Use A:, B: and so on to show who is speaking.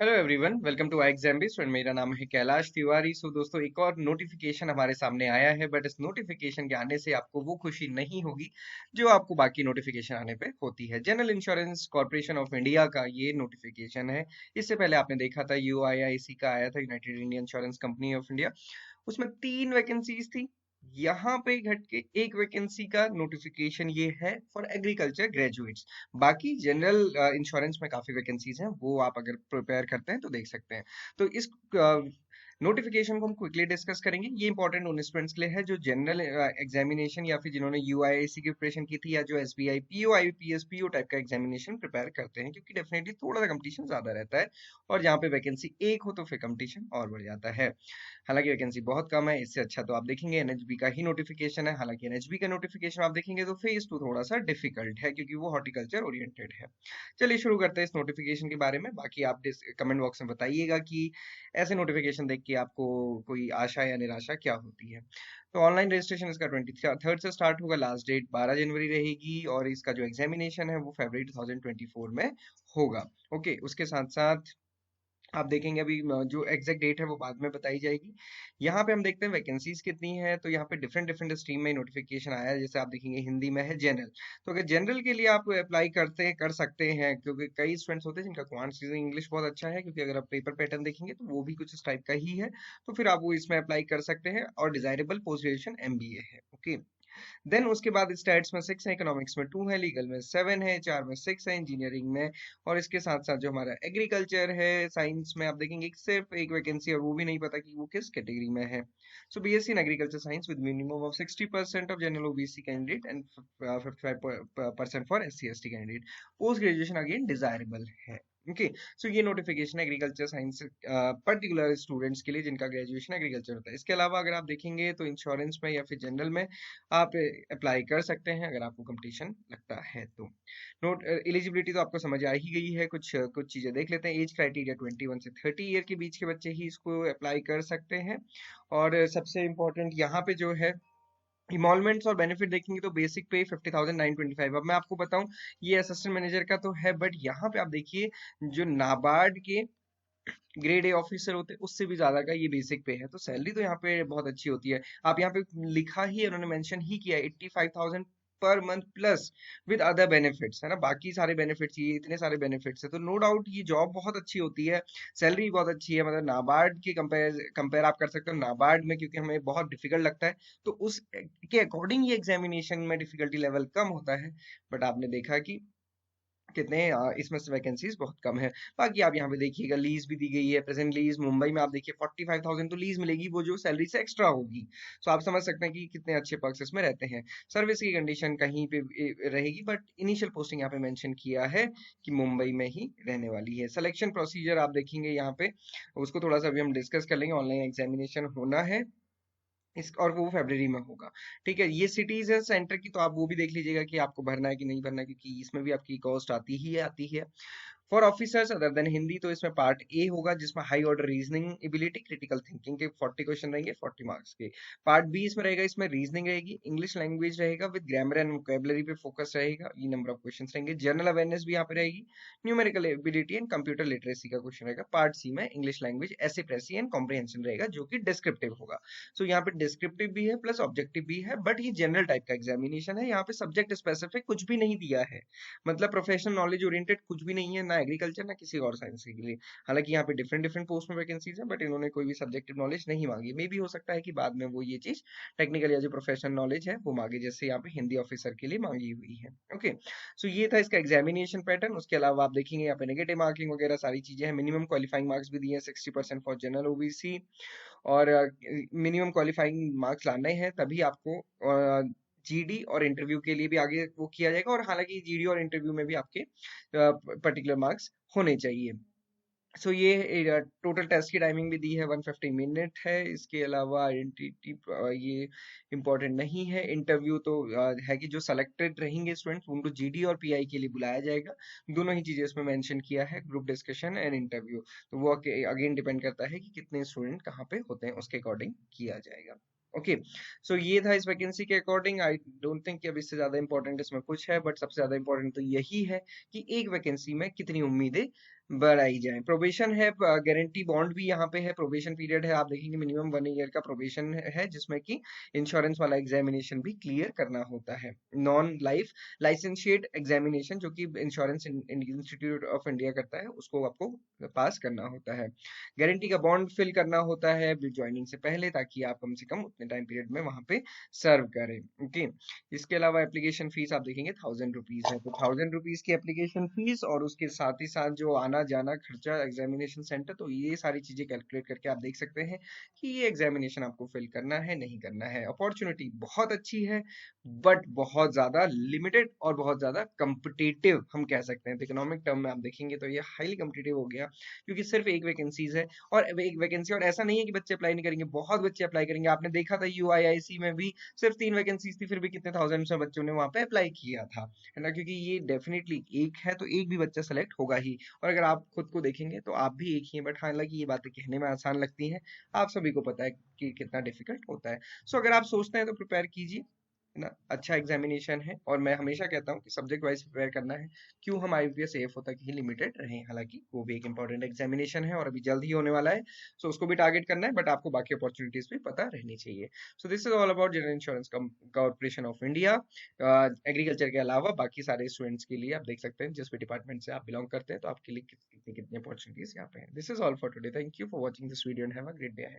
A: Hello everyone, welcome to एग्जाम्बिस और मेरा नाम है कैलाश तिवारी। सो दोस्तों, एक और नोटिफिकेशन हमारे सामने आया है, बट इस नोटिफिकेशन के आने से आपको वो खुशी नहीं होगी जो आपको बाकी नोटिफिकेशन आने पे होती है। General insurance corporation of India का ये नोटिफिकेशन है। इससे पहले आपने देखा था यूआईआईसी का आया था, United Indian insurance company of India. उसमें 3 वैकेंसीज थी। यहाँ पे घट के एक वैकेंसी का नोटिफिकेशन ये है फॉर एग्रीकल्चर ग्रेजुएट्स। बाकी जनरल इंश्योरेंस में काफी वैकेंसीज हैं, वो आप अगर प्रिपेयर करते हैं तो देख सकते हैं। तो इस नोटिफिकेशन को हम क्विकली डिस्कस करेंगे। ये इंपॉर्टेंट उन स्टूडेंट्स के लिए है जो जनरल एग्जामिनेशन या फिर जिन्होंने यूआईएसी की प्रिपरेशन की थी, या जो SBI PO IPS PO type का एग्जामिनेशन प्रिपेयर करते हैं, क्योंकि डेफिनेटली थोड़ा सा कंपटीशन ज्यादा रहता है। और जहाँ पे वैकेंसी एक हो तो फिर कंपटीशन और बढ़ जाता है। हालांकि वैकेंसी बहुत कम है, इससे अच्छा तो आप देखेंगे एनएचबी का ही नोटिफिकेशन है। हालांकि एनएचबी का नोटिफिकेशन आप देखेंगे तो फेज 2 थोड़ा सा डिफिकल्ट है, क्योंकि वो हॉर्टिकल्चर ओरिएंटेड है। चलिए शुरू करते हैं इस नोटिफिकेशन के बारे में। बाकी आप कमेंट बॉक्स में बताइएगा कि ऐसे नोटिफिकेशन देख के आपको कोई आशा या निराशा क्या होती है। तो ऑनलाइन रजिस्ट्रेशन इसका 23 से स्टार्ट होगा, लास्ट डेट 12 जनवरी रहेगी, और इसका जो एग्जामिनेशन है वो फरवरी 2024 में होगा। ओके, उसके साथ साथ आप देखेंगे अभी जो एग्जैक्ट डेट है वो बाद में बताई जाएगी। यहाँ पे हम देखते हैं वैकेंसीज कितनी है। तो यहाँ पे डिफरेंट डिफरेंट स्ट्रीम में नोटिफिकेशन आया है। जैसे आप देखेंगे हिंदी में है जनरल। तो अगर जनरल के लिए आप अप्लाई कर सकते हैं, क्योंकि कई स्टूडेंट्स होते हैं जिनका क्वांट इंग्लिश बहुत अच्छा है, क्योंकि अगर आप पेपर पैटर्न देखेंगे तो वो भी कुछ इस टाइप का ही है। तो फिर आप वो इसमें अप्लाई कर सकते हैं, और डिजायरेबल पोस्ट ग्रेजुएशन एमबीए है। ओके, देन उसके बाद स्टैट्स में 6 है, इकोनॉमिक्स में 2 है, लीगल में 7 है, 4 में 6 है, इंजीनियरिंग में। और इसके साथ साथ जो हमारा एग्रीकल्चर है, साइंस में आप देखेंगे सिर्फ एक वैकेंसी, और वो भी नहीं पता कि वो किस कैटेगरी में है। सो BSc in agriculture science with minimum of 60% of general OBC candidate and 55% for SC ST candidate. Post graduation again desirable है। ओके, सो ये notification agriculture science particular students के लिए जिनका ग्रेजुएशन एग्रीकल्चर होता है। इसके अलावा अगर आप देखेंगे तो इंश्योरेंस में या फिर जनरल में आप अप्लाई कर सकते हैं, अगर आपको कंपटीशन लगता है तो। नोट एलिजिबिलिटी तो आपको समझ आ ही गई है। कुछ कुछ चीजें देख लेते हैं। एज क्राइटेरिया 21 से 30 ईयर के बीच के बच्चे ही इसको अप्लाई कर सकते हैं। और सबसे इम्पोर्टेंट यहाँ पे जो है इमॉल्वमेंट्स और बेनिफिट देखेंगे तो बेसिक पे 50,925। अब मैं आपको बताऊं, ये असिस्टेंट मैनेजर का तो है, बट यहाँ पे आप देखिए जो नाबार्ड के ग्रेड ए ऑफिसर होते हैं उससे भी ज्यादा का ये बेसिक पे है। तो सैलरी तो यहाँ पे बहुत अच्छी होती है। आप यहाँ पे लिखा ही है, उन्होंने मेंशन ही किया है 85,000 per month plus with other benefits, है ना। बाकी सारे बेनिफिट्स, ये इतने सारे बेनिफिट्स है, तो नो डाउट ये जॉब बहुत अच्छी होती है। सैलरी भी बहुत अच्छी है। मतलब नाबार्ड के कंपेयर आप कर सकते हो नाबार्ड में, क्योंकि हमें बहुत डिफिकल्ट लगता है तो उस के अकॉर्डिंग ये एग्जामिनेशन में डिफिकल्टी लेवल कम होता है। बट आपने देखा कि कितने इसमें से वैकेंसीज बहुत कम है। बाकी आप यहाँ पे देखिएगा लीज भी दी गई है। प्रेजेंट लीज मुंबई में आप देखिए 45,000 तो लीज मिलेगी, वो जो सैलरी से एक्स्ट्रा होगी। सो आप समझ सकते हैं कि कितने अच्छे पर्क्स इसमें रहते हैं। सर्विस की कंडीशन कहीं पे रहेगी, बट इनिशियल पोस्टिंग यहाँ पे मेंशन किया है कि मुंबई में ही रहने वाली है। सिलेक्शन प्रोसीजर आप देखेंगे यहाँ पे, उसको थोड़ा सा अभी हम डिस्कस कर लेंगे। ऑनलाइन एग्जामिनेशन होना है इस, और वो फरवरी में होगा। ठीक है, ये सिटीज है सेंटर की, तो आप वो भी देख लीजिएगा कि आपको भरना है कि नहीं भरना है, क्योंकि इसमें भी आपकी कॉस्ट आती है। For officers other than Hindi, तो इसमें पार्ट ए होगा जिसमें high order reasoning ability critical thinking के 40 क्वेश्चन रहेंगे, 40 मार्क्स के। पार्ट बी इसमें रहेगा, इसमें रीजनिंग रहेगी, इंग्लिश लैंग्वेज रहेगा विद ग्रामर एंड वोकेबलरी पे फोकस रहेगा, ये नंबर ऑफ क्वेश्चन रहेंगे। जनरल अवेयरनेस भी यहाँ पे रहेगी, numerical ability and computer literacy का क्वेश्चन रहेगा। पार्ट सी में इंग्लिश लैंग्वेज एसिप्रेसी एंड कॉम्प्रिहेंशन रहेगा, जो कि डिस्क्रिप्टिव होगा। सो यहाँ पे डिस्क्रिप्टिव भी है प्लस ऑब्जेक्टिव भी है, बट ये जनरल टाइप का एग्जामिनेशन है। यहाँ पे सब्जेक्ट स्पेसिफिक कुछ भी नहीं दिया है, मतलब प्रोफेशनल नॉलेज ओरिएंटेड कुछ भी नहीं है, ना एग्रीकल्चर ना किसी और साइंस के लिए। हालांकि यहाँ पे डिफरेंट डिफरेंट पोस्ट में वैकेंसीज है, बट इन्होंने कोई भी सब्जेक्टिव नॉलेज नहीं मांगी। मे भी हो सकता है कि बाद में वो ये चीज टेक्निकल या जो प्रोफेशनल नॉलेज है वो मांगे, जैसे यहाँ पे हिंदी ऑफिसर के लिए मांगी हुई है। ओके, सो ये था इसका एग्जामिनेशन पैटर्न। उसके अलावा आप देखेंगे यहाँ पे नेगेटिव मार्किंग वगैरह सारी चीजें हैं। मिनिमम क्वालिफाइंग मार्क्स भी दिए हैं 60% फॉर जनरल ओबीसी, और मिनिमम क्वालिफाइंग मार्क्स लाने हैं तभी आपको जीडी और इंटरव्यू के लिए भी आगे वो किया जाएगा। और हालांकि जीडी और इंटरव्यू में भी आपके पर्टिकुलर मार्क्स होने चाहिए। सो ये टोटल टेस्ट की टाइमिंग भी दी है, 150 मिनट है। इसके अलावा आइडेंटिटी ये इम्पोर्टेंट नहीं है। इंटरव्यू तो है कि जो सेलेक्टेड रहेंगे स्टूडेंट्स उनको जीडी और पीआई के लिए बुलाया जाएगा। दोनों ही चीजें इसमें मेंशन किया है, ग्रुप डिस्कशन एंड इंटरव्यू। तो वो अगेन डिपेंड करता है कि कितने स्टूडेंट कहाँ पे होते हैं, उसके अकॉर्डिंग किया जाएगा। ओके, सो ये था इस वैकेंसी के अकॉर्डिंग। आई डोंट थिंक कि अब इससे ज्यादा इंपॉर्टेंट इसमें कुछ है, बट सबसे ज्यादा इंपॉर्टेंट तो यही है कि एक वैकेंसी में कितनी उम्मीदें बढ़ाई जाए। प्रोबेशन है, गारंटी बॉन्ड भी यहाँ पे है, प्रोबेशन पीरियड है, आप देखेंगे मिनिमम 1 ईयर का प्रोबेशन है जिसमें कि इंश्योरेंस वाला एग्जामिनेशन भी क्लियर करना होता है। नॉन लाइफ लाइसेंशिएट एग्जामिनेशन जो कि इंश्योरेंस इंस्टीट्यूट ऑफ इंडिया करता है उसको आपको पास करना होता है। गारंटी का बॉन्ड फिल करना होता है ज्वाइनिंग से पहले, ताकि आप कम से कम उतने टाइम पीरियड में वहां पे सर्व करें। ओके। इसके अलावा एप्लीकेशन फीस आप देखेंगे 1000 रुपीज है, तो 1000 रुपीज की एप्लीकेशन फीस और उसके साथ ही साथ जो आना जाना खर्चा एग्जामिनेशन सेंटर, तो ये सारी चीजें कैलकुलेट करके आप देख सकते हैं कि ये एग्जामिनेशन आपको फिल करना है नहीं करना है। अपॉर्चुनिटी बहुत अच्छी है, बट बहुत ज्यादा लिमिटेड और बहुत ज्यादा कंपिटेटिव हम कह सकते हैं। तो इकोनॉमिक टर्म में आप देखेंगे तो ये हाईली कंपिटेटिव हो गया, क्योंकि सिर्फ एक वैकेंसीज है और एक वैकेंसी, और ऐसा नहीं है कि बच्चे अप्लाई नहीं करेंगे, बहुत बच्चे अप्लाई करेंगे। आपने देखा था यूआईआईसी में भी सिर्फ 3 वैकेंसीज थी, फिर भी कितने थाउजेंड में बच्चों ने वहां पे अप्लाई किया था, है ना, क्योंकि ये डेफिनेटली एक है तो एक भी बच्चा सेलेक्ट होगा ही। और अगर आप खुद को देखेंगे तो आप भी एक ही हैं, बट हालांकि ये बातें कहने में आसान लगती हैं, आप सभी को पता है कि कितना डिफिकल्ट होता है। सो अगर आप सोचते हैं तो प्रिपेयर कीजिए, है ना, अच्छा एग्जामिनेशन है। और मैं हमेशा कहता हूँ कि सब्जेक्ट वाइज प्रिपेयर करना है। क्यों हम आईबीपीएस एएफओ तक ही लिमिटेड रहे, हालांकि वो भी एक इंपॉर्टेंट एग्जामिनेशन है और अभी जल्द ही होने वाला है, सो उसको भी टारगेट करना है, बट आपको बाकी अपॉर्चुनिटीज भी पता रहनी चाहिए। So this is all about general insurance corporation of India. Agriculture के अलावा बाकी सारे स्टूडेंट्स के लिए आप देख सकते हैं जिस भी डिपार्टमेंट से आप बिलोंग करते हैं, तो आपके लिए कितनी कितनी अपॉर्चुनिटीज यहाँ पे हैं। This is all for today, thank you for watching this video and have a great day.